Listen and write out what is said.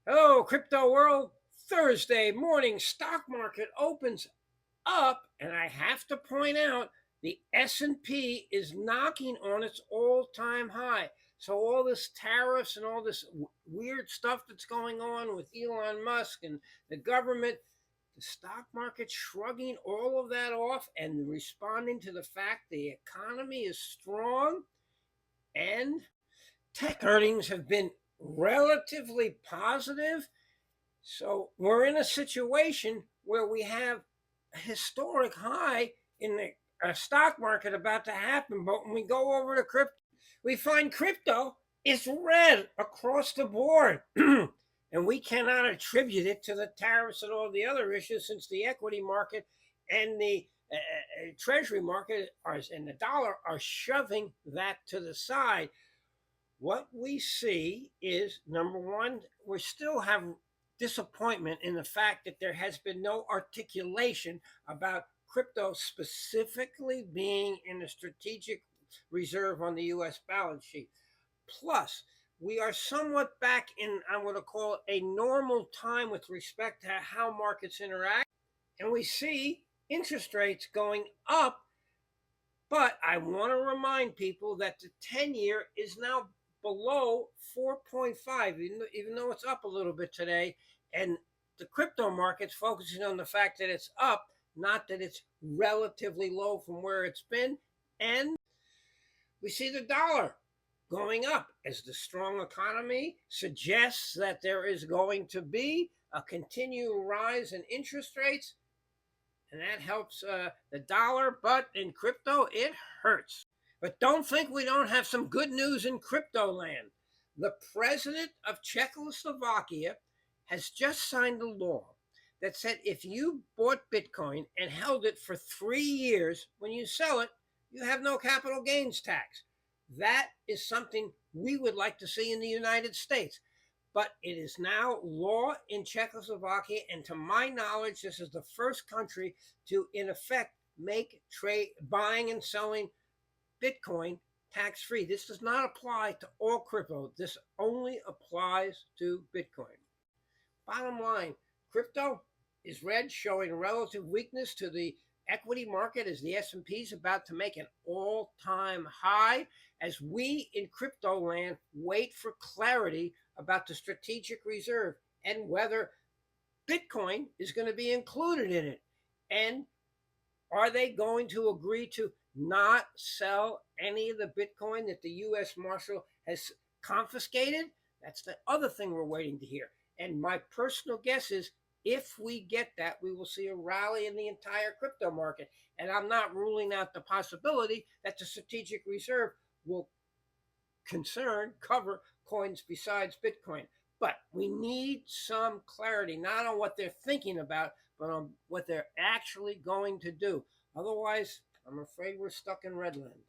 Hello, crypto world. Thursday morning stock market opens up, and I have to point out the S&P is knocking on its all-time high. So all this tariffs and all this weird stuff that's going on with Elon Musk and the government, the stock market shrugging all of that off and responding to the fact the economy is strong, and tech earnings have been relatively positive. So we're in a situation where we have a historic high in the stock market about to happen. But when we go over to crypto, we find crypto is red across the board. And we cannot attribute it to the tariffs and all the other issues, since the equity market and the treasury market and the dollar are shoving that to the side. What we see is, number one, we still have disappointment in the fact that there has been no articulation about crypto specifically being in the strategic reserve on the US balance sheet. Plus, we are somewhat back in, I'm going to call it, a normal time with respect to how markets interact. And we see interest rates going up. But I want to remind people that the 10-year is now below 4.5, even though it's up a little bit today. And the crypto market's focusing on the fact that it's up, not that it's relatively low from where it's been. And we see the dollar going up as the strong economy suggests that there is going to be a continued rise in interest rates. And that helps the dollar, but in crypto, it hurts. But don't think we don't have some good news in crypto land. The president of Czechoslovakia has just signed a law that said if you bought Bitcoin and held it for 3 years, when you sell it, you have no capital gains tax. That is something we would like to see in the United States. But it is now law in Czechoslovakia, and to my knowledge, this is the first country to, in effect, make trade buying and selling Bitcoin tax-free. This does not apply to all crypto. This only applies to Bitcoin. Bottom line, crypto is red, showing relative weakness to the equity market as the S&P is about to make an all-time high, as we in crypto land wait for clarity about the strategic reserve and whether Bitcoin is going to be included in it. And are they going to agree to not sell any of the Bitcoin that the U.S. Marshal has confiscated? That's the other thing we're waiting to hear. And my personal guess is, if we get that, we will see a rally in the entire crypto market. And I'm not ruling out the possibility that the strategic reserve will cover coins besides Bitcoin. But we need some clarity, not on what they're thinking about, but on what they're actually going to do. Otherwise, I'm afraid we're stuck in Redland.